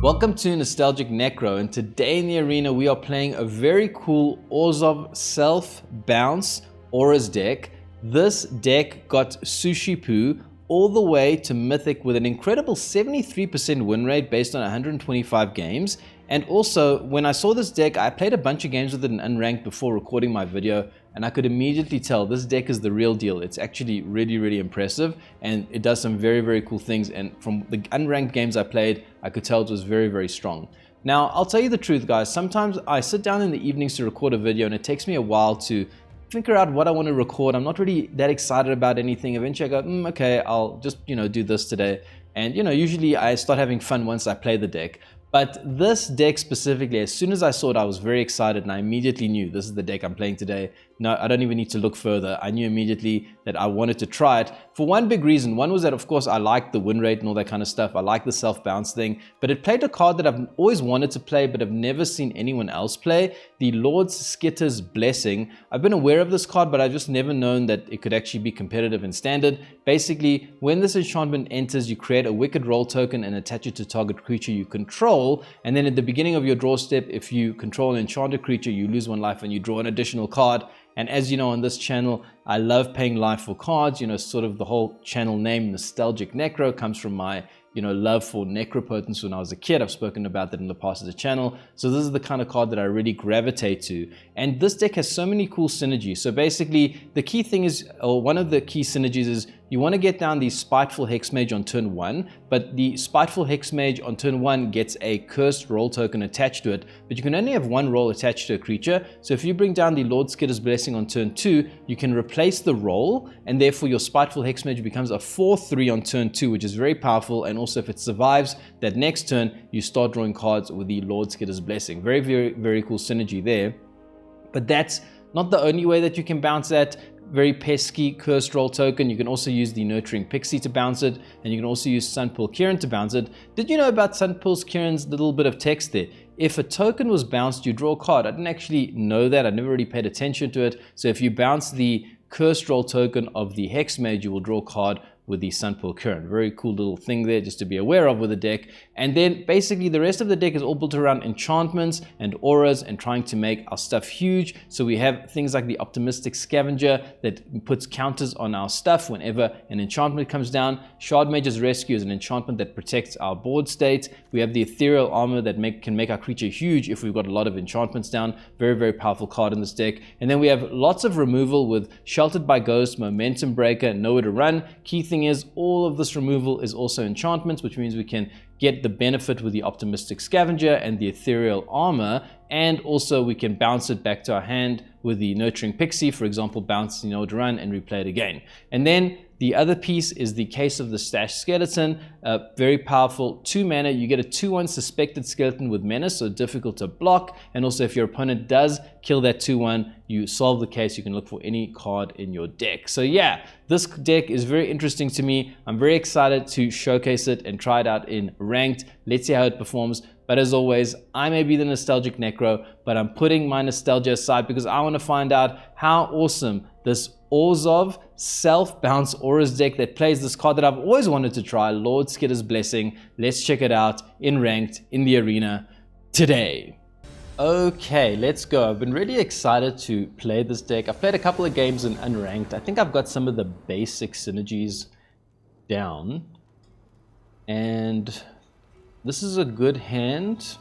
Welcome to Nostalgic Necro, and today in the arena we are playing a very cool Orzhov self-bounce Auras deck. This deck got sushipoo all the way to Mythic with an incredible 73% win rate based on 125 games. And also, when I saw this deck, I played a bunch of games with it in Unranked before recording my video, and I could immediately tell this deck is the real deal. It's actually really impressive, and it does some very cool things. And from the Unranked games I played, I could tell it was very strong. Now, I'll tell you the truth, guys. Sometimes I sit down in the evenings to record a video, and it takes me a while to figure out what I want to record. I'm not really that excited about anything. Eventually I go, okay, I'll just, do this today. And, usually I start having fun once I play the deck. But this deck specifically, as soon as I saw it, I was very excited, and I immediately knew this is the deck I'm playing today. No, I don't even need to look further. I knew immediately that I wanted to try it for one big reason. One was that, of course, I liked the win rate and all that kind of stuff. I like the self-bounce thing, but it played a card that I've always wanted to play, but I've never seen anyone else play, the Lord's Skitter's Blessing. I've been aware of this card, but I've just never known that it could actually be competitive in Standard. Basically, when this enchantment enters, you create a Wicker Role token and attach it to target creature you control, and then at the beginning of your draw step, if you control an enchanted creature, you lose 1 life and you draw an additional card. And as you know, on this channel, I love paying life for cards. Sort of the whole channel name, Nostalgic Necro, comes from my love for necropotence when I was a kid. I've spoken about that in the past as a channel. So this is the kind of card that I really gravitate to. And this deck has so many cool synergies. So basically, the key thing is, or one of the key synergies is, you want to get down the Spiteful Hexmage on turn 1, but the Spiteful Hexmage on turn 1 gets a cursed role token attached to it, but you can only have 1 role attached to a creature. So if you bring down the Lord Skitter's Blessing on turn 2, you can replace the role, and therefore your Spiteful Hexmage becomes a 4/3 on turn 2, which is very powerful. And also, if it survives that next turn, you start drawing cards with the Lord Skitter's Blessing. Very cool synergy there. But that's not the only way that you can bounce that very pesky cursed role token. You can also use the Nurturing Pixie to bounce it, and you can also use Sunpearl Kirin to bounce it. Did you know about Sunpearl's Kirin's little bit of text there? If a token was bounced, you draw a card. I didn't actually know that. I never really paid attention to it. So if you bounce the cursed role token of the Hexmage, you will draw a card with the Sunpearl Kirin. Very cool little thing there just to be aware of with the deck. And then basically the rest of the deck is all built around enchantments and auras and trying to make our stuff huge. So we have things like the Optimistic Scavenger that puts counters on our stuff whenever an enchantment comes down. Shardmage's Rescue is an enchantment that protects our board state. We have the Ethereal Armor that can make our creature huge if we've got a lot of enchantments down. Very powerful card in this deck. And then we have lots of removal with Sheltered by Ghost, Momentum Breaker, Nowhere to Run. Key thing is, all of this removal is also enchantments, which means we can get the benefit with the Optimistic Scavenger and the Ethereal Armor, and also we can bounce it back to our hand with the Nurturing Pixie, for example, bounce Nowhere to Run and replay it again. And then the other piece is the Case of the Stashed Skeleton, very powerful 2 mana. You get a 2/1 Suspected Skeleton with Menace, so difficult to block. And also if your opponent does kill that 2/1, you solve the case. You can look for any card in your deck. So yeah, this deck is very interesting to me. I'm very excited to showcase it and try it out in Ranked. Let's see how it performs. But as always, I may be the Nostalgic Necro, but I'm putting my nostalgia aside because I want to find out how awesome this Orzhov self-bounce Auras deck that plays this card that I've always wanted to try, Lord Skitter's Blessing. Let's check it out in Ranked, in the arena, today. Okay, let's go. I've been really excited to play this deck. I've played a couple of games in Unranked. I think I've got some of the basic synergies down. And this is a good hand.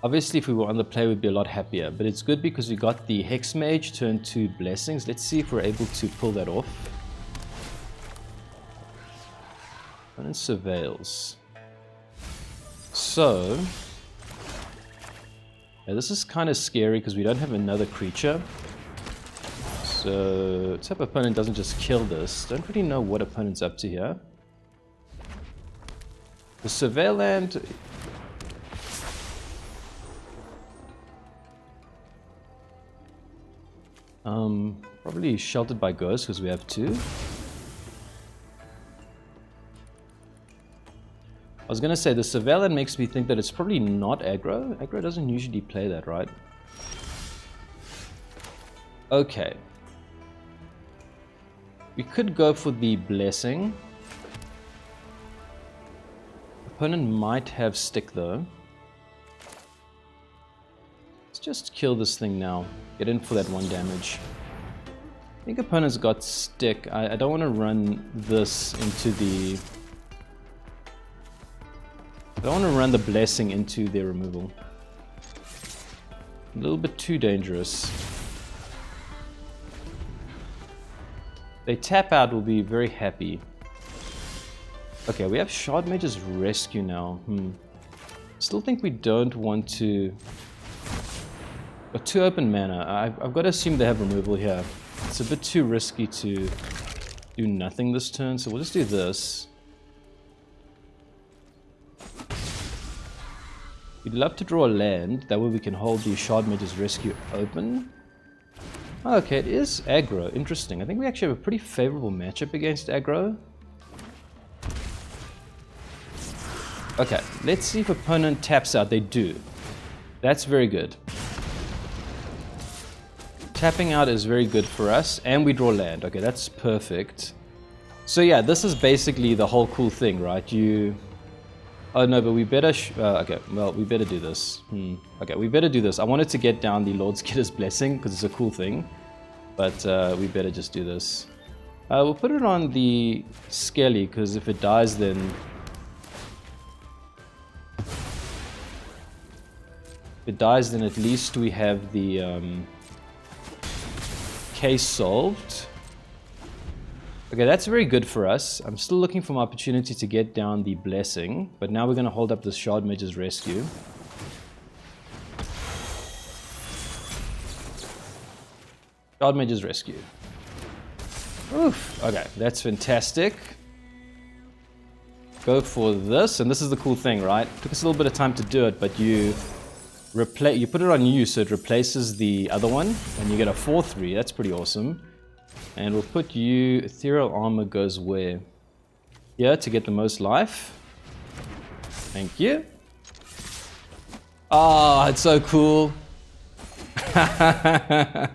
Obviously, if we were on the play, we'd be a lot happier. But it's good because we got the Hexmage, turn 2 Blessings. Let's see if we're able to pull that off. And it surveils. So yeah, this is kind of scary because we don't have another creature. So let's hope opponent doesn't just kill this. Don't really know what opponent's up to here. The Surveil land, probably Sheltered by Ghost because we have 2. I was going to say the Surveil land makes me think that it's probably not aggro. Aggro doesn't usually play that, right? Okay. We could go for the Blessing. Opponent might have stick though. Let's just kill this thing now. Get in for that 1 damage. I think opponent's got stick. I don't want to run this into the... I don't want to run the blessing into their removal. A little bit too dangerous. They tap out, will be very happy. Okay, we have Shardmage's Rescue now. Still think we don't want to... Got 2 open mana. I've got to assume they have removal here. It's a bit too risky to do nothing this turn, so we'll just do this. We'd love to draw a land, that way we can hold the Shardmage's Rescue open. Oh, okay, it is aggro. Interesting. I think we actually have a pretty favorable matchup against aggro. Okay, let's see if opponent taps out. They do. That's very good. Tapping out is very good for us, and we draw land. Okay, that's perfect. So yeah, this is basically the whole cool thing, right? Oh no, but we better... okay, well, we better do this. Okay, we better do this. I wanted to get down the Lord Skitter's Blessing, because it's a cool thing. But we better just do this. We'll put it on the Skelly, because if it dies, then... If it dies, then at least we have the case solved. Okay, that's very good for us. I'm still looking for an opportunity to get down the Blessing, but now we're going to hold up this Shardmage's Rescue. Shardmage's Rescue. Oof. Okay, that's fantastic. Go for this, and this is the cool thing, right? Took us a little bit of time to do it, but you put it on you, so it replaces the other one, and you get a 4/3. That's pretty awesome. And we'll put you... Ethereal Armor goes where? Here to get the most life. Thank you. Oh, it's so cool. I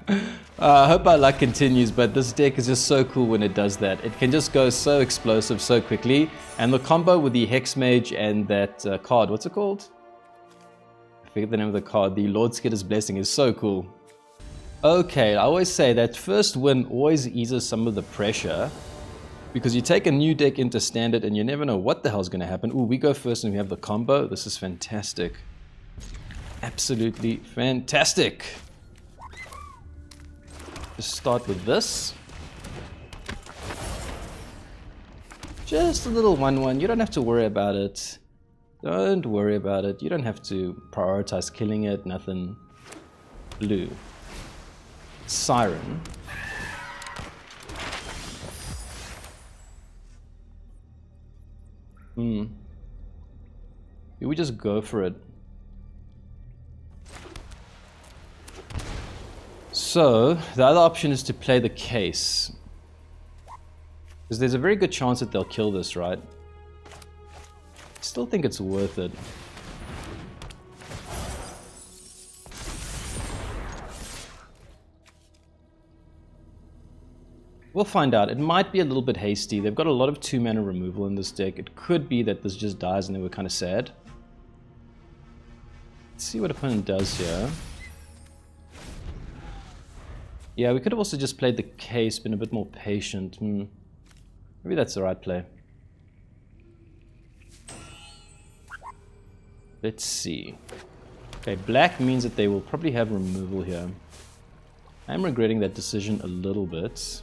hope our luck continues, but this deck is just so cool when it does that. It can just go so explosive so quickly. And the combo with the Hexmage and that card, what's it called? I forget the name of the card. The Lord Skitter's Blessing is so cool. Okay, I always say that first win always eases some of the pressure, because you take a new deck into standard and you never know what the hell's going to happen. Ooh, we go first and we have the combo. This is fantastic. Absolutely fantastic. Just start with this. Just a little 1/1. You don't have to worry about it. Don't worry about it. You don't have to prioritize killing it. Nothing. Blue. Siren. Do we just go for it? So, the other option is to play the case. Because there's a very good chance that they'll kill this, right? Still think it's worth it. We'll find out. It might be a little bit hasty. They've got a lot of 2-mana removal in this deck. It could be that this just dies and they were kind of sad. Let's see what opponent does here. Yeah, we could have also just played the case, been a bit more patient. Maybe that's the right play. Let's see. Okay, black means that they will probably have removal here. I'm regretting that decision a little bit.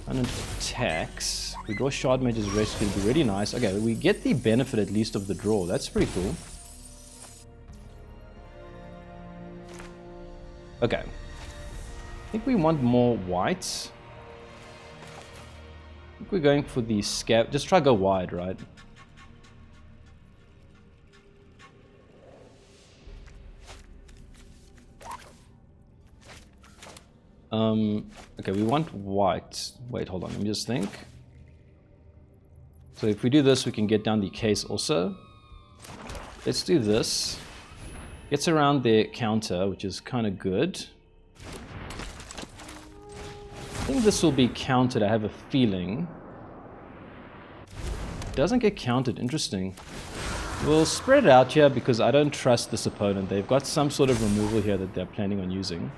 Opponent attacks. We draw Shardmage's Rescue. It'll be really nice. Okay, we get the benefit at least of the draw. That's pretty cool. Okay. I think we want more whites. I think we're going for the scav. Just try to go wide, right? Okay, we want white. Wait, hold on, let me just think. So if we do this, we can get down the case also. Let's do this. Gets around their counter, which is kind of good. I think this will be countered, I have a feeling. doesn't get counted. Interesting. We'll spread it out here because I don't trust this opponent. They've got some sort of removal here that they're planning on using.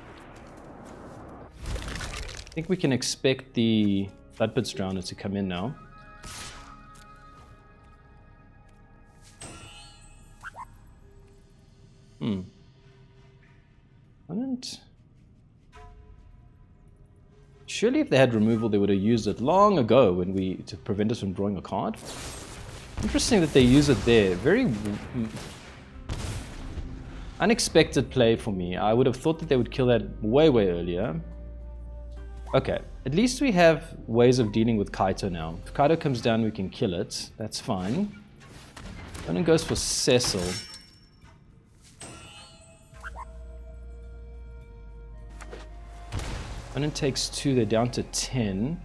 I think we can expect the Floodpits Drowner to come in now. Opponent. Surely if they had removal they would have used it long ago when to prevent us from drawing a card. Interesting that they use it there. Very unexpected play for me. I would have thought that they would kill that way earlier. Okay, at least we have ways of dealing with Kaito now. If Kaito comes down we can kill it. That's fine. Opponent goes for Cecil. Opponent takes 2, they're down to 10.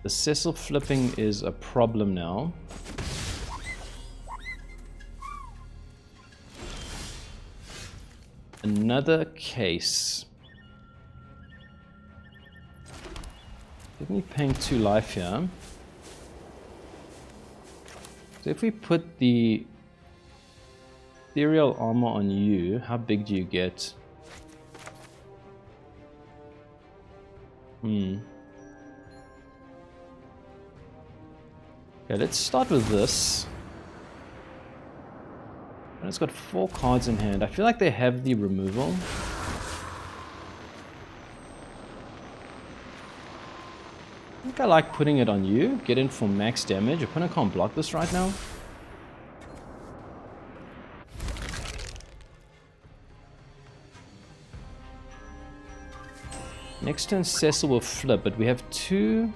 The Cecil flipping is a problem now. Another case. Give me paying 2 life here. So if we put the Ethereal armor on you, how big do you get? Okay, let's start with this. And it's got 4 cards in hand. I feel like they have the removal. I think I like putting it on you. Get in for max damage. Opponent can't block this right now. Next turn Cecil will flip, but we have 2.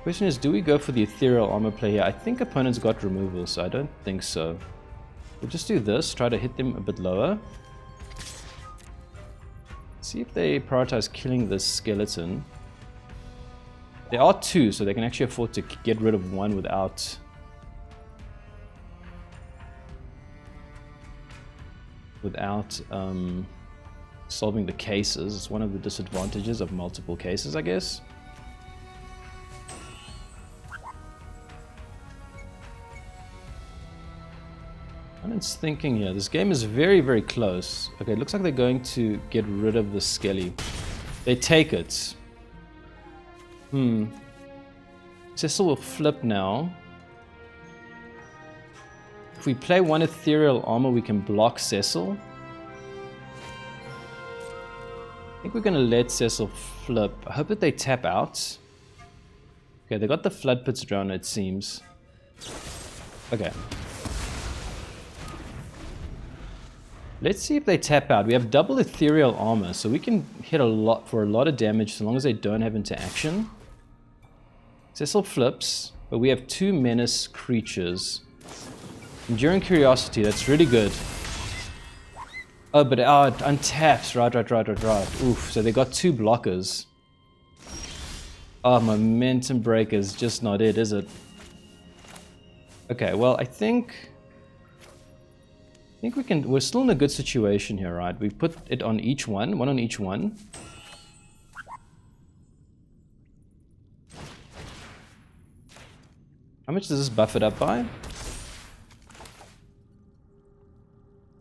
Question is, do we go for the Ethereal armor play here? I think opponent's got removal, so I don't think so. We'll just do this, try to hit them a bit lower. See if they prioritize killing this skeleton. There are 2, so they can actually afford to get rid of 1 without... solving the cases. It's one of the disadvantages of multiple cases, I guess. Opponent's thinking here. This game is very close. Okay, it looks like they're going to get rid of the Skelly. They take it. Cecil will flip now. If we play 1 Ethereal armor, we can block Cecil. I think we're going to let Cecil flip. I hope that they tap out. Okay, they got the Floodpits Drowner, it seems. Okay. Let's see if they tap out. We have double Ethereal armor, so we can hit a lot for a lot of damage so long as they don't have interaction. Cecil flips, but we have 2 menace creatures. Enduring Curiosity, that's really good. Oh, but it untaps. Right. Oof, so they got 2 blockers. Oh, Momentum Breaker is just not it, is it? Okay, well, I think we can... We're still in a good situation here, right? We put it on each one on each one. How much does this buff it up by?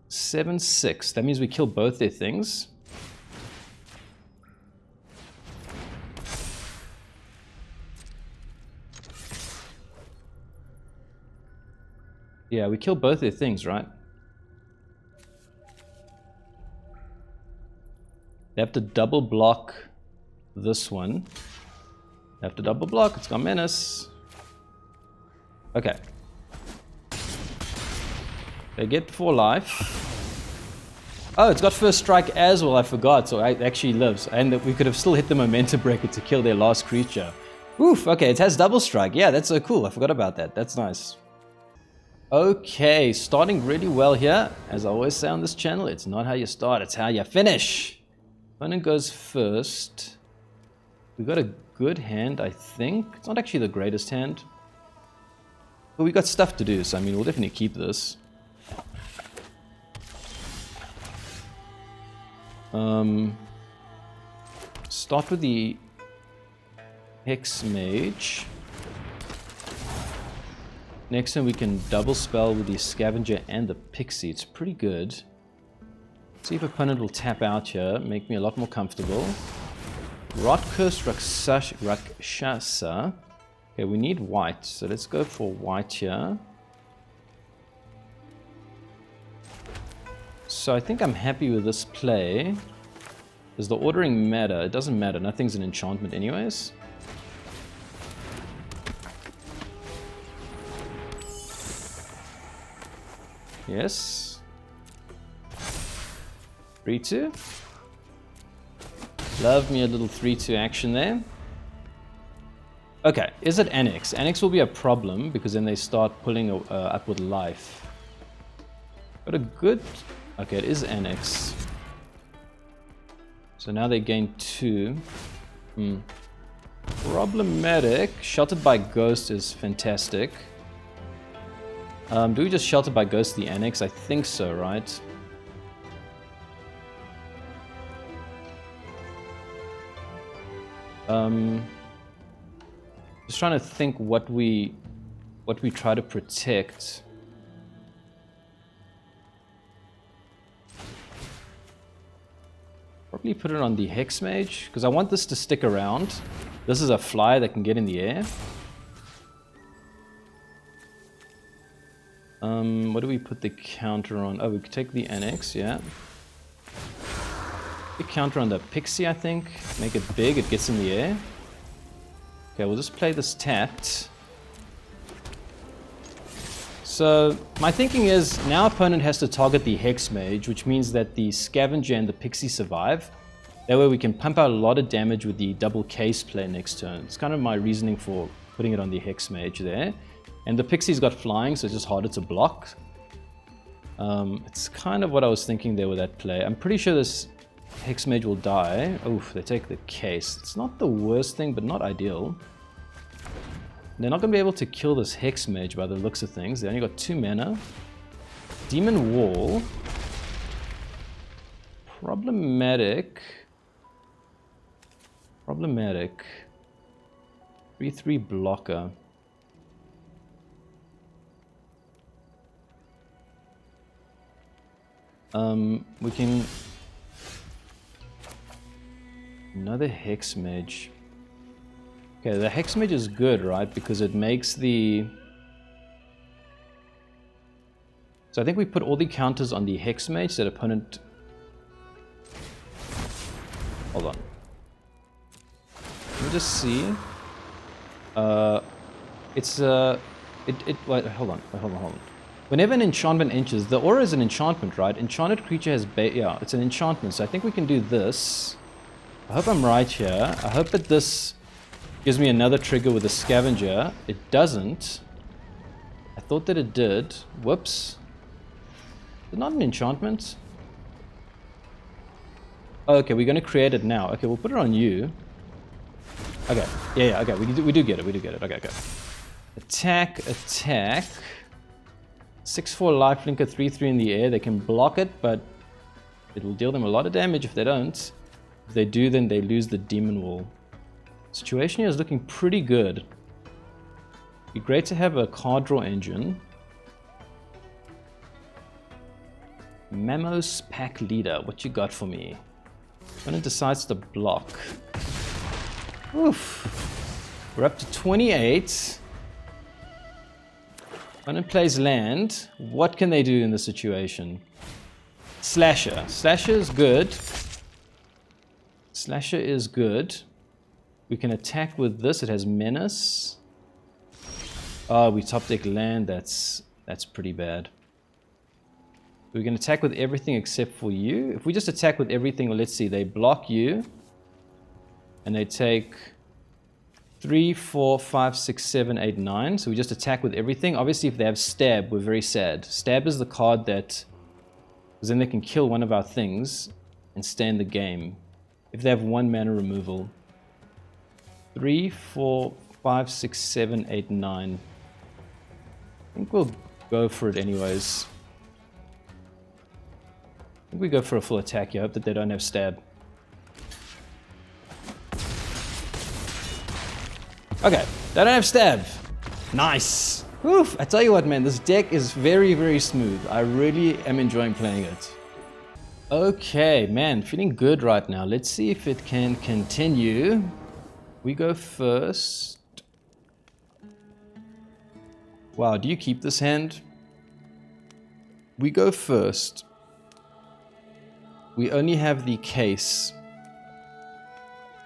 7/6. That means we kill both their things. Yeah, we kill both their things, right? They have to double block this one. They have to double block. It's got menace. Okay. They get 4 life. Oh, it's got first strike as well, I forgot, so it actually lives. And we could have still hit the Momentum Breaker to kill their last creature. Oof, okay, it has double strike. Yeah, that's so cool. I forgot about that. That's nice. Okay, starting really well here. As I always say on this channel, it's not how you start, it's how you finish. Opponent goes first. We got a good hand, I think. It's not actually the greatest hand. But we got stuff to do, so I mean, we'll definitely keep this. Start with the Hexmage. Next turn we can double spell with the Scavenger and the Pixie. It's pretty good. See if opponent will tap out here, make me a lot more comfortable. Rot Curse Rakshasa. Okay, we need white, so let's go for white here. So I think I'm happy with this play. Does the ordering matter? It doesn't matter, nothing's an enchantment anyways. Yes. 3-2. Love me a little 3-2 action there. Okay, is it Annex? Annex will be a problem because then they start pulling up with life. But a good... Okay, it is Annex. So now they gain 2. Problematic. Sheltered by Ghost is fantastic. Do we just Shelter by Ghost the Annex? I think so, right? Just trying to think what we try to protect. Probably put it on the Hexmage because I want this to stick around. This is a fly that can get in the air. What do we put the counter on? Oh, we could take the Annex, yeah. The counter on the Pixie, I think. Make it big, it gets in the air. Okay, we'll just play this tapped. So, my thinking is, now opponent has to target the Hexmage, which means that the Scavenger and the Pixie survive. That way we can pump out a lot of damage with the double case play next turn. It's kind of my reasoning for putting it on the Hexmage there. And the Pixie's got flying, so it's just harder to block. It's kind of what I was thinking there with that play. I'm pretty sure this Hexmage will die. Oof, they take the case. It's not the worst thing, but not ideal. They're not going to be able to kill this Hexmage by the looks of things. They only got 2 mana. Demon Wall. Problematic. 3/3 blocker. We can... Another Hexmage. Okay, the Hexmage is good, right? Because it makes the... So I think we put all the counters on the Hexmage so that opponent... Hold on. Let me just see. Wait, hold on. Whenever an enchantment enters, the aura is an enchantment, right? Enchanted creature has yeah, it's an enchantment. So I think we can do this. I hope I'm right here. I hope that this gives me another trigger with a Scavenger. It doesn't. I thought that it did. Whoops. Is it not an enchantment? Oh, okay, we're going to create it now. Okay, we'll put it on you. Okay, yeah, okay, we do get it, Okay. Attack. 6/4 lifelinker, 3/3 in the air. They can block it, but it'll deal them a lot of damage if they don't. If they do, then they lose the Demon Wall. Situation here is looking pretty good. Be great to have a card draw engine. Memos Pack Leader, what you got for me? When it decides to block. Oof. We're up to 28. When it plays land, what can they do in this situation? Slasher. Slasher is good. We can attack with this. It has menace. Oh, we top deck land. That's pretty bad. We can attack with everything except for you. If we just attack with everything, well, let's see. They block you. And they take 3, 4, 5, 6, 7, 8, 9. So we just attack with everything. Obviously, if they have stab, we're very sad. Stab is the card that... Because then they can kill one of our things and stay in the game. If they have 1 mana removal. 3, 4, 5, 6, 7, 8, 9. I think we'll go for it anyways. I think we go for a full attack here. I hope that they don't have stab. Okay, they don't have stab. Nice. Oof, I tell you what, man, this deck is very, very smooth. I really am enjoying playing it. Okay, man, feeling good right now. Let's see if it can continue. We go first. Wow, do you keep this hand? We go first. We only have the case.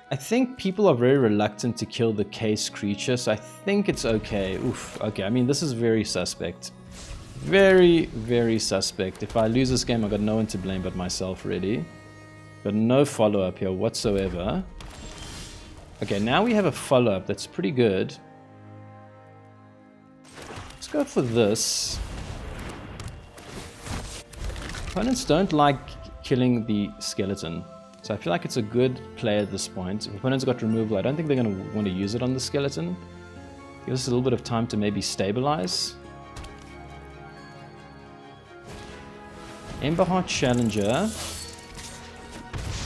I think people are very reluctant to kill the case creature, so I think it's okay. Oof, okay, I mean, this is very suspect. Very, very suspect. If I lose this game, I've got no one to blame but myself, really. Got no follow-up here whatsoever. Okay, now we have a follow-up that's pretty good. Let's go for this. Opponents don't like killing the skeleton. So I feel like it's a good play at this point. If opponents got removal, I don't think they're going to want to use it on the skeleton. Give us a little bit of time to maybe stabilize. Emberheart Challenger.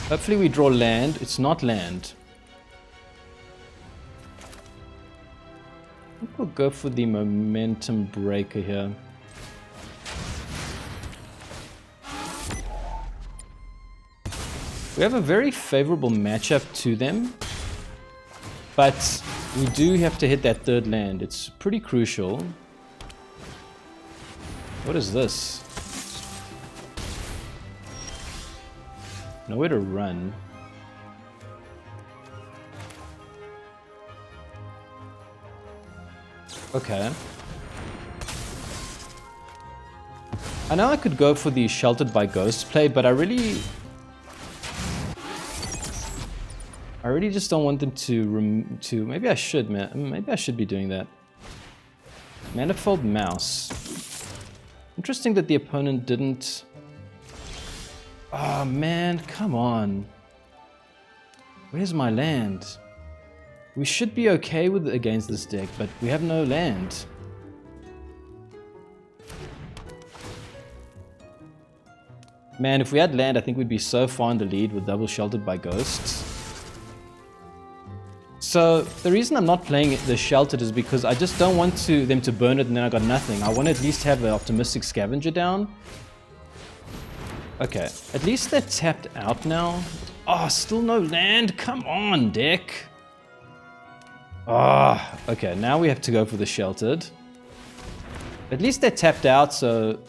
Hopefully we draw land. It's not land. I think we'll go for the Momentum Breaker here. We have a very favorable matchup to them, but we do have to hit that third land. It's pretty crucial. What is this? Nowhere to run. Okay. I know I could go for the Sheltered by Ghosts play, but I really just don't want them to maybe I should, man. Maybe I should be doing that. Manifold Mouse. Interesting that the opponent didn't. Oh man, come on. Where's my land? We should be okay with against this deck, but we have no land. Man, if we had land, I think we'd be so far in the lead with double Sheltered by Ghosts. So the reason I'm not playing the Sheltered is because I just don't want them to burn it and then I got nothing. I want to at least have an optimistic Scavenger down. Okay, at least they're tapped out now. Oh, still no land? Come on, deck. Ah, oh, okay, now we have to go for the Sheltered. At least they're tapped out, so...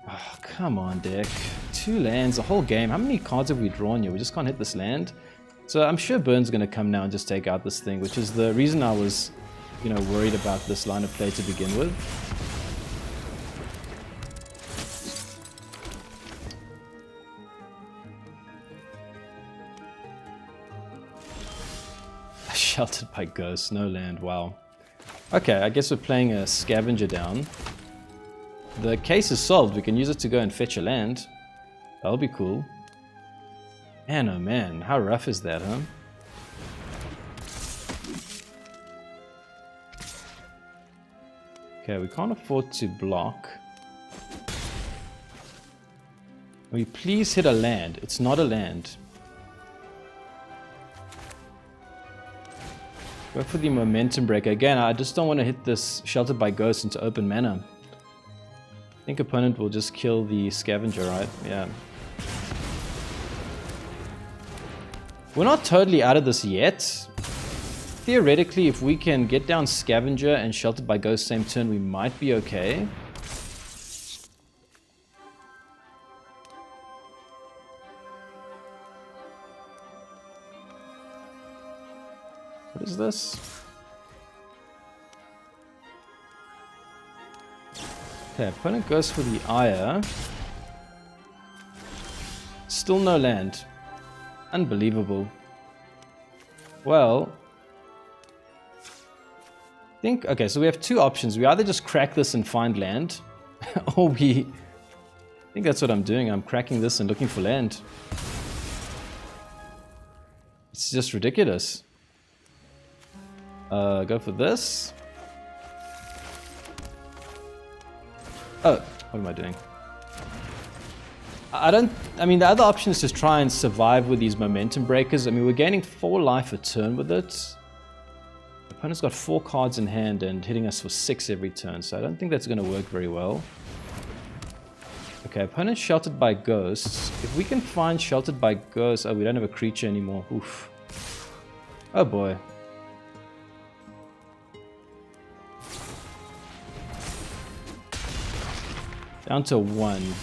Oh, come on, deck. 2 lands, a whole game. How many cards have we drawn here? We just can't hit this land. So I'm sure Burn's going to come now and just take out this thing, which is the reason I was, worried about this line of play to begin with. Sheltered by Ghosts, no land, wow. Okay, I guess we're playing a Scavenger down. The case is solved, we can use it to go and fetch a land. That'll be cool. Man, oh man, how rough is that, huh? Okay, we can't afford to block. Will you please hit a land? It's not a land. Go for the Momentum Breaker. Again, I just don't want to hit this Sheltered by Ghosts into open mana. I think opponent will just kill the Scavenger, right? Yeah. We're not totally out of this yet. Theoretically, if we can get down Scavenger and Sheltered by Ghosts same turn, we might be okay. What is this? Okay, opponent goes for the Ire. Still no land. Unbelievable. Well, okay, so we have 2 options. We either just crack this and find land, or I think that's what I'm doing. I'm cracking this and looking for land. It's just ridiculous. Go for this. Oh, what am I doing? I mean, the other option is to try and survive with these Momentum Breakers. I mean, we're gaining 4 life a turn with it. opponent's got 4 cards in hand and hitting us for 6 every turn, so I don't think that's going to work very well. Okay, opponent's sheltered by ghosts. If we can find sheltered by ghosts... Oh, we don't have a creature anymore. Oof. Oh boy. Down to 1.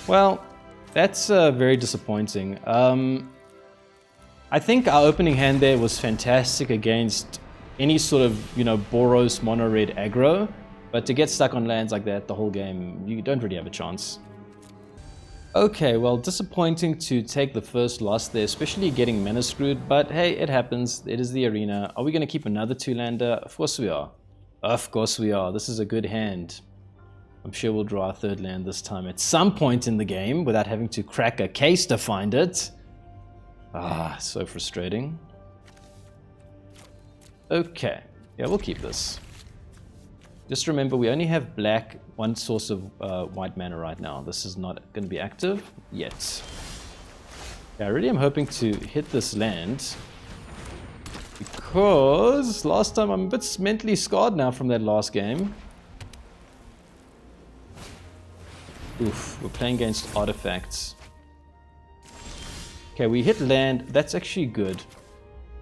Well, that's very disappointing. I think our opening hand there was fantastic against any sort of, Boros mono-red aggro. But to get stuck on lands like that the whole game, you don't really have a chance. Okay, well, disappointing to take the first loss there, especially getting mana screwed, but hey, it happens. It is the arena. Are we going to keep another 2-lander? Of course we are. Of course we are. This is a good hand. I'm sure we'll draw our 3rd land this time at some point in the game without having to crack a case to find it. Ah, so frustrating. Okay, yeah, we'll keep this. Just remember, we only have black, 1 source of white mana right now. This is not going to be active yet. Yeah, I really am hoping to hit this land, because last time I'm a bit mentally scarred now from that last game. Oof, we're playing against artifacts. Okay, we hit land. That's actually good.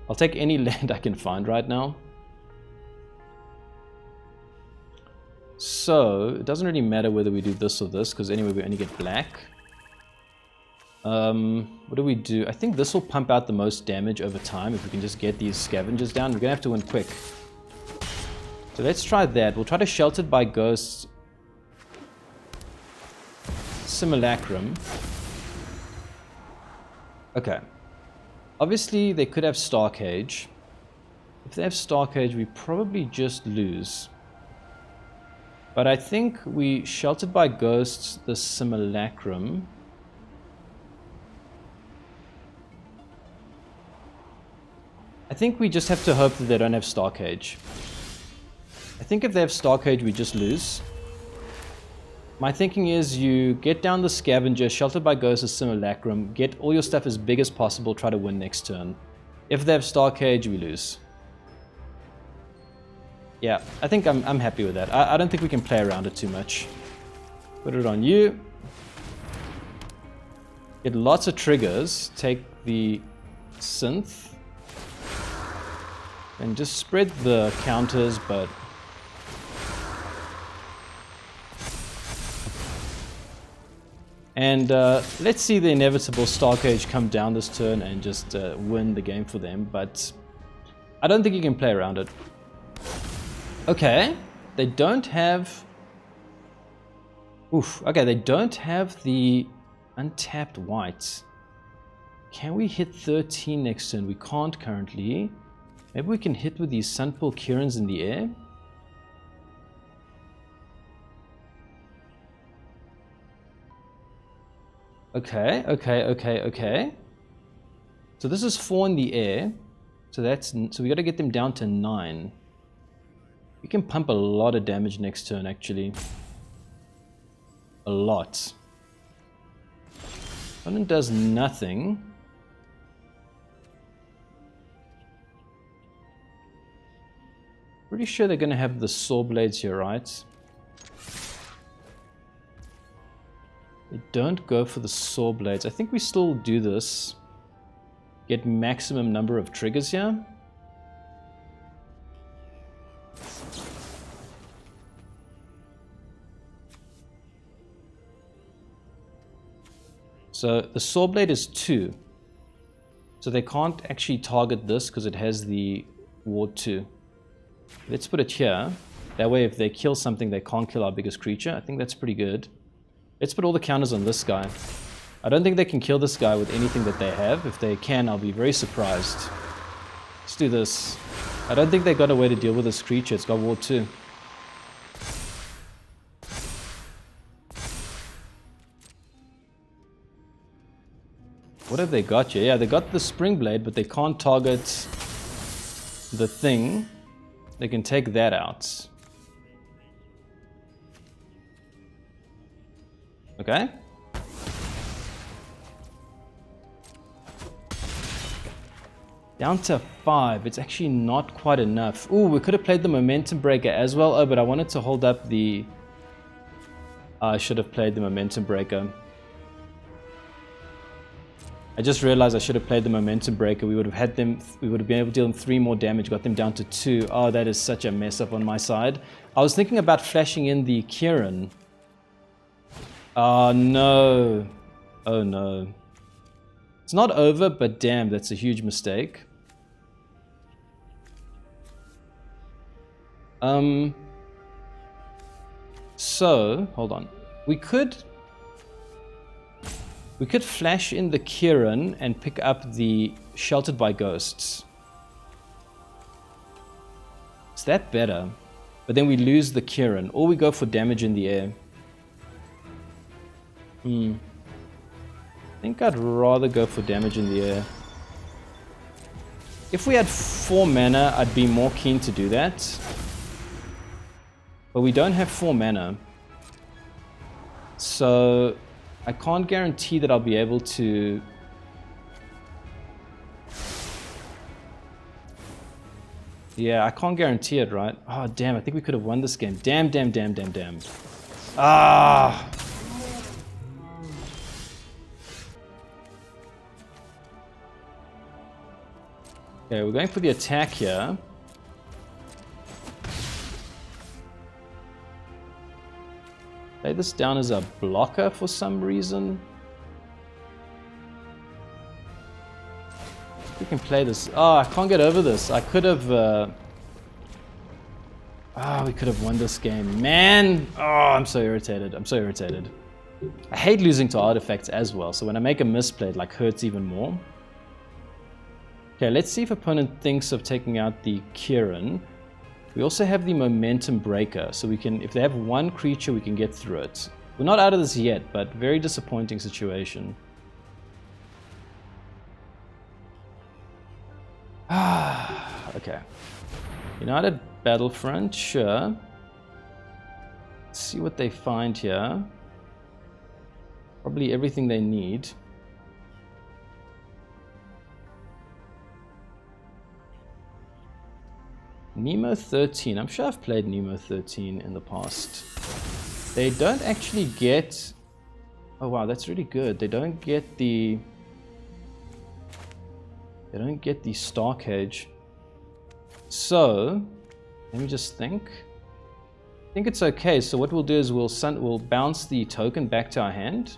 I'll take any land I can find right now. So, it doesn't really matter whether we do this or this, because anyway we only get black. What do we do? I think this will pump out the most damage over time if we can just get these scavengers down. We're going to have to win quick. So let's try that. We'll try to Sheltered by Ghosts. Simulacrum. Okay. Obviously they could have Star Cage. If they have Star Cage, we probably just lose. But I think we Sheltered by Ghosts the Simulacrum. I think we just have to hope that they don't have Star Cage. I think if they have Star Cage, we just lose. My thinking is you get down the Scavenger, Sheltered by Ghosts the Simulacrum, get all your stuff as big as possible, try to win next turn. If they have Star Cage, we lose. Yeah, I think I'm happy with that. I don't think we can play around it too much. Put it on you. Get lots of triggers. Take the Synth. And just spread the counters, but... And let's see the inevitable Star Cage come down this turn and just win the game for them. But I don't think you can play around it. Okay, they don't have... Oof, okay, they don't have the untapped whites. Can we hit 13 next turn? We can't currently. Maybe we can hit with these Sunpearl Kirins in the air. Okay. So this is 4 in the air. So we got to get them down to 9. We can pump a lot of damage next turn, actually. A lot. Opponent does nothing. Pretty sure they're going to have the Saw Blades here, right? They don't go for the Saw Blades. I think we still do this. Get maximum number of triggers here. So the Saw Blade is 2. So they can't actually target this because it has the Ward 2. Let's put it here. That way if they kill something, they can't kill our biggest creature. I think that's pretty good. Let's put all the counters on this guy. I don't think they can kill this guy with anything that they have. If they can, I'll be very surprised. Let's do this. I don't think they got a way to deal with this creature. It's got Ward 2. What have they got here? Yeah, they got the Spring Blade, but they can't target the thing. They can take that out. Okay. Down to 5. It's actually not quite enough. Ooh, we could have played the Momentum Breaker as well. Oh, but I wanted to hold up the... I should have played the Momentum Breaker. I just realized I should have played the Momentum Breaker. We would have had them... We would have been able to deal them 3 more damage. Got them down to 2. Oh, that is such a mess up on my side. I was thinking about flashing in the Kirin. Oh, no. Oh, no. It's not over, but damn, that's a huge mistake. So, hold on. We could flash in the Kirin and pick up the Sheltered by Ghosts. Is that better? But then we lose the Kirin, or we go for damage in the air. I think I'd rather go for damage in the air. If we had 4 mana, I'd be more keen to do that. But we don't have 4 mana. So I can't guarantee that I'll be able to... Yeah, I can't guarantee it, right? Oh, damn, I think we could have won this game. Damn. Ah! Okay, we're going for the attack here. Lay this down as a blocker for some reason. We can play this. Oh, I can't get over this. I could have... we could have won this game. Man! Oh, I'm so irritated. I hate losing to artifacts as well, so when I make a misplay, it like hurts even more. Okay, let's see if opponent thinks of taking out the Kirin. We also have the Momentum Breaker, so we can, if they have 1 creature, we can get through it. We're not out of this yet, but very disappointing situation. Okay. United Battlefront, sure. Let's see what they find here. Probably everything they need. Nemo 13. I'm sure I've played Nemo 13 in the past. They don't actually get... Oh wow, that's really good. They don't get the... Star Cage. So, let me just think. I think it's okay. So what we'll do is we'll bounce the token back to our hand.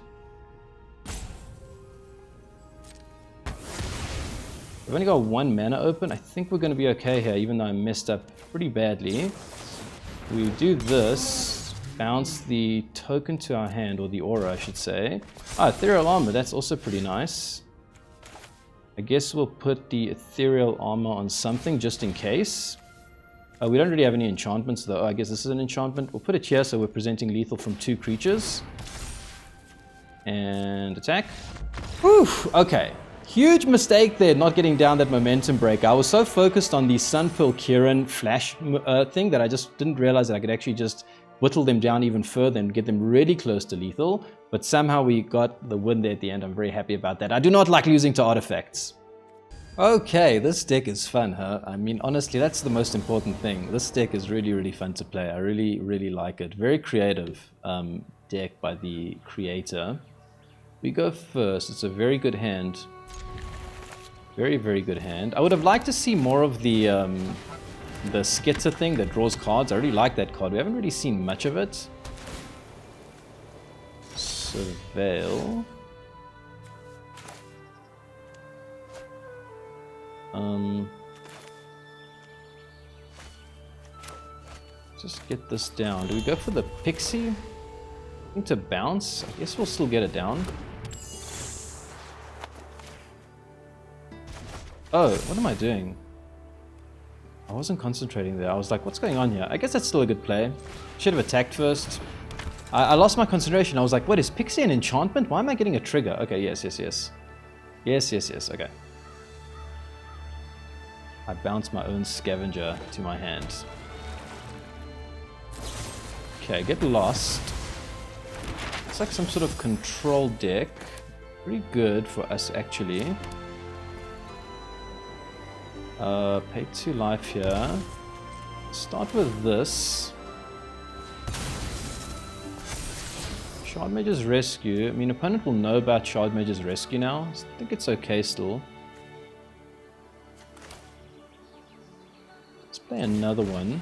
We've only got 1 mana open. I think we're going to be okay here, even though I messed up pretty badly. We do this, bounce the token to our hand, or the aura, I should say. Ah, Ethereal Armor, that's also pretty nice. I guess we'll put the Ethereal Armor on something, just in case. We don't really have any enchantments, though. I guess this is an enchantment. We'll put it here, so we're presenting lethal from 2 creatures. And attack. Whew, okay. Huge mistake there, not getting down that Momentum Breaker. I was so focused on the Sunpearl Kirin flash thing that I just didn't realize that I could actually just whittle them down even further and get them really close to lethal. But somehow we got the win there at the end. I'm very happy about that. I do not like losing to artifacts. Okay, this deck is fun, huh? I mean, honestly, that's the most important thing. This deck is really, really fun to play. I really like it. Very creative deck by the creator. We go first. It's a very good hand. Very good hand. I would have liked to see more of the Skitter thing that draws cards. I really like that card. We haven't really seen much of it. Surveil. Just get this down. Do we go for the Pixie? I think to bounce. I guess we'll still get it down. Oh, what am I doing? I wasn't concentrating there. I was like, what's going on here? I guess that's still a good play. Should have attacked first. I lost my concentration. I was like, what, is Pixie an enchantment? Why am I getting a trigger? Okay, yes. Yes, okay. I bounced my own Scavenger to my hand. Okay, get lost. It's like some sort of control deck. Pretty good for us, actually. Pay 2 life here. Start with this. Shardmage's Rescue. I mean, opponent will know about Shardmage's Rescue now. I think it's okay still. Let's play another one.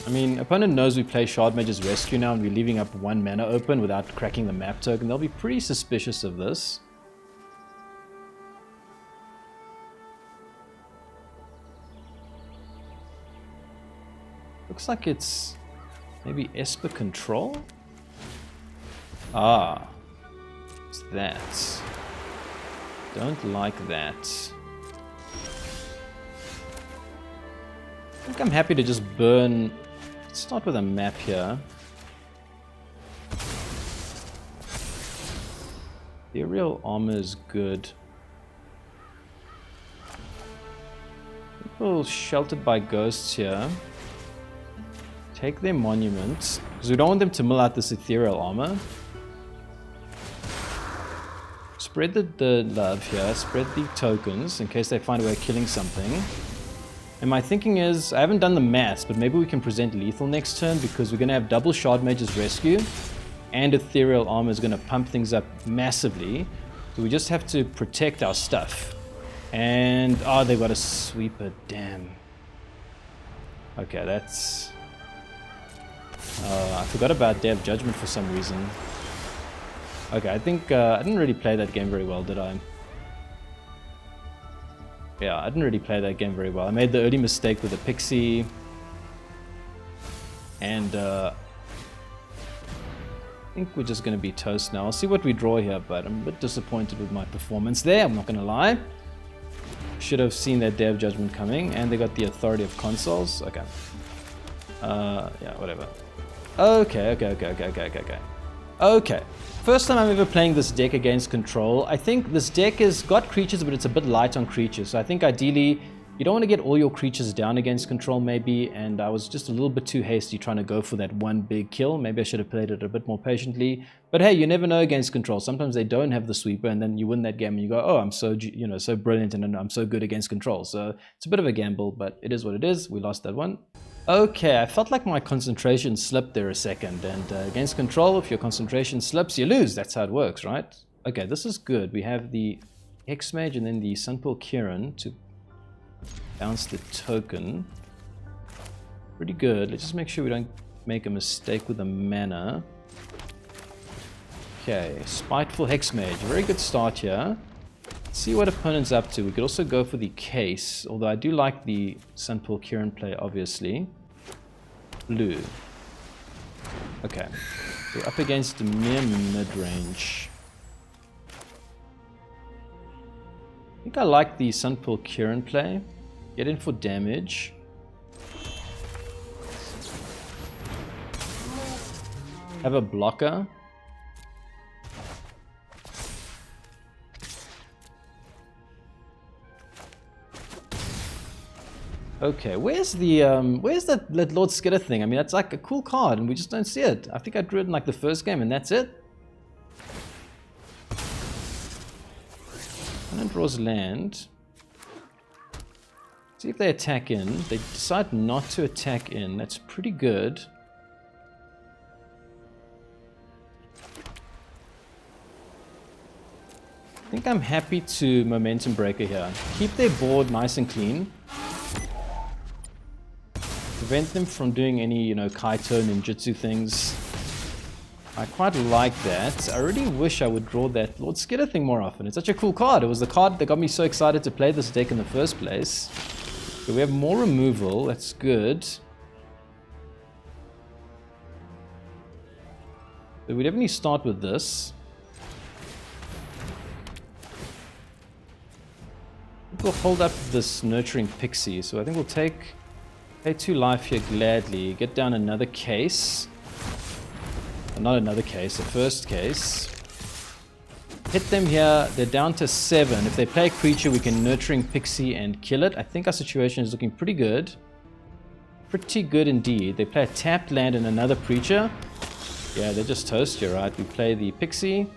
I mean, opponent knows we play Shardmage's Rescue now and we're leaving up 1 mana open without cracking the map token. They'll be pretty suspicious of this. Looks like it's maybe Esper Control? Ah, it's that. Don't like that. I think I'm happy to just burn. Let's start with a map here. The Ethereal armor is good. People sheltered by ghosts here. Take their monuments, because we don't want them to mill out this ethereal armor. Spread the love here, spread the tokens in case they find a way of killing something. And my thinking is, I haven't done the maths, but maybe we can present lethal next turn because we're going to have double Shardmage's Rescue and ethereal armor is going to pump things up massively. So we just have to protect our stuff. And, oh, they've got a sweeper, damn. Okay, that's... I forgot about Day of Judgment for some reason. Okay, I think I didn't really play that game very well, did I? Yeah, I didn't really play that game very well. I made the early mistake with the Pixie. And I think we're just going to be toast now. I'll see what we draw here, but I'm a bit disappointed with my performance there, I'm not going to lie. Should have seen that Day of Judgment coming, and they got the Authority of Consoles. Okay. Yeah, whatever. Okay. Okay. First time I'm ever playing this deck against control. I think this deck has got creatures, but it's a bit light on creatures. So I think ideally, you don't want to get all your creatures down against control maybe, and I was just a little bit too hasty trying to go for that one big kill. Maybe I should have played it a bit more patiently. But hey, you never know against control. Sometimes they don't have the sweeper, and then you win that game and you go, oh, I'm so, so brilliant and I'm so good against control. So it's a bit of a gamble, but it is what it is. We lost that one. Okay, I felt like my concentration slipped there a second, and against control, if your concentration slips, you lose. That's how it works, right? Okay, this is good. We have the Hexmage and then the Sunpearl Kirin to bounce the token. Pretty good. Let's just make sure we don't make a mistake with the mana. Okay, Spiteful Hexmage. Very good start here. Let's see what opponent's up to. We could also go for the case, although I do like the Sunpearl Kirin play, obviously. Blue. Okay. We're up against Dimir Midrange. I think I like the Sunpearl Kirin play. Get in for damage. Have a blocker. Okay, where's that Lord Skitter thing? I mean, that's like a cool card and we just don't see it. I think I drew it in like the first game and that's it. Opponent draws land. See if they attack in. They decide not to attack in. That's pretty good. I think I'm happy to Momentum Breaker here. Keep their board nice and clean. Prevent them from doing any, Kaito ninjutsu things. I quite like that. I really wish I would draw that Lord Skitter thing more often. It's such a cool card. It was the card that got me so excited to play this deck in the first place. So we have more removal. That's good. So we definitely start with this. We'll hold up this Nurturing Pixie. So I think we'll pay 2 life here gladly. Get down another case. Not another case, a first case. Hit them here. They're down to 7. If they play a creature, we can Nurturing Pixie and kill it. I think our situation is looking pretty good. Pretty good indeed. They play a tapped land and another creature. Yeah, they're just toast, you're right. We play the Pixie.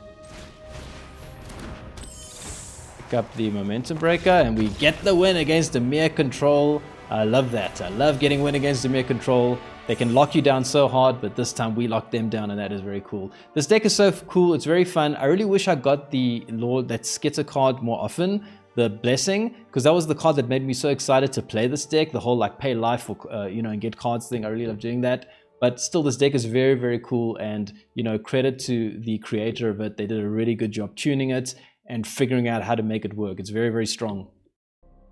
back up the Momentum Breaker, and we get the win against Dimir Control. I love that. I love getting win against Dimir Control. They can lock you down so hard, but this time we lock them down, and that is very cool. This deck is so cool. It's very fun. I really wish I got the Lord, that Skitter card more often, the Blessing, because that was the card that made me so excited to play this deck. The whole like pay life for, and get cards thing. I really love doing that. But still, this deck is very, very cool, and credit to the creator of it. They did a really good job tuning it and figuring out how to make it work. It's very, very strong.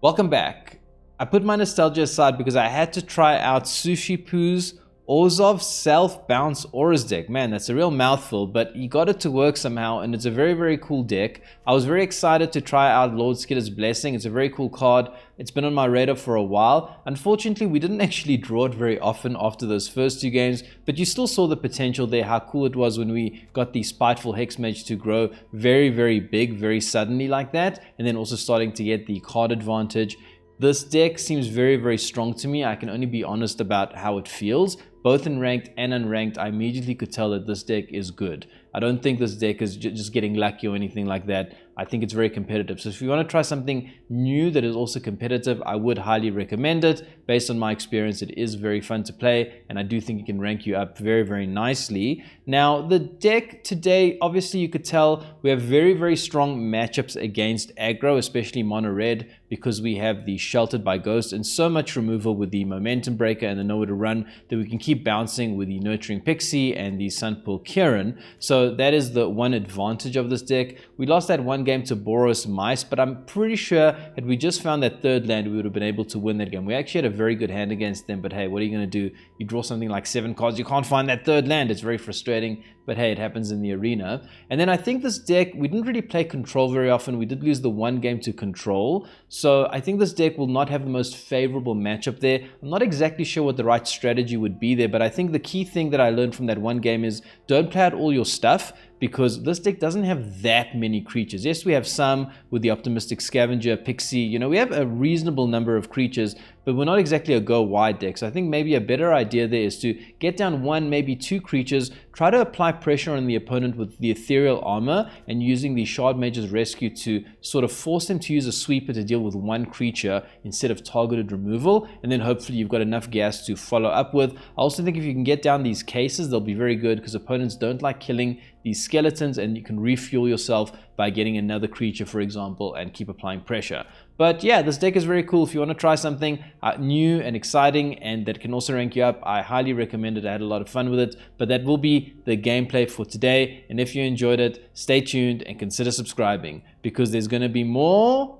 Welcome back. I put my nostalgia aside because I had to try out sushipoo's Orzhov Self-Bounce Auras deck. Man, that's a real mouthful, but he got it to work somehow, and it's a very, very cool deck. I was very excited to try out Lord Skitter's Blessing. It's a very cool card. It's been on my radar for a while. Unfortunately, we didn't actually draw it very often after those first 2 games, but you still saw the potential there, how cool it was when we got the Spiteful Hexmage to grow very, very big, very suddenly like that, and then also starting to get the card advantage. This deck seems very, very strong to me. I can only be honest about how it feels. Both in ranked and unranked, I immediately could tell that this deck is good. I don't think this deck is just getting lucky or anything like that. I think it's very competitive. So if you want to try something new that is also competitive, I would highly recommend it. Based on my experience, it is very fun to play, and I do think it can rank you up very, very nicely. Now, the deck today, obviously you could tell we have very, very strong matchups against aggro, especially mono red, because we have the Sheltered by Ghost and so much removal with the Momentum Breaker and the Nowhere to Run that we can keep bouncing with the Nurturing Pixie and the Sunpearl Kirin. So that is the one advantage of this deck. We lost that one game to Boros Mice, but I'm pretty sure had we just found that 3rd land, we would have been able to win that game. We actually had a very good hand against them, but hey, what are you going to do? You draw something like 7 cards, you can't find that 3rd land. It's very frustrating, but hey, it happens in the arena. And then I think this deck, we didn't really play Control very often. We did lose the one game to Control, so I think this deck will not have the most favorable matchup there. I'm not exactly sure what the right strategy would be there, but I think the key thing that I learned from that one game is don't play out all your stuff, because this deck doesn't have that many creatures. Yes, we have some with the Optimistic Scavenger, Pixie, we have a reasonable number of creatures, but we're not exactly a go wide deck. So I think maybe a better idea there is to get down 1, maybe 2 creatures, try to apply pressure on the opponent with the Ethereal armor and using the Shardmage's Rescue to sort of force them to use a sweeper to deal with 1 creature instead of targeted removal, and then hopefully you've got enough gas to follow up with. I also think if you can get down these cases, they'll be very good because opponents don't like killing these skeletons, and you can refuel yourself by getting another creature, for example, and keep applying pressure. But yeah, this deck is very cool. If you want to try something new and exciting and that can also rank you up, I highly recommend it. I had a lot of fun with it, but that will be the gameplay for today. And if you enjoyed it, stay tuned and consider subscribing, because there's going to be more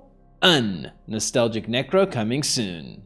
nostalgic necro coming soon.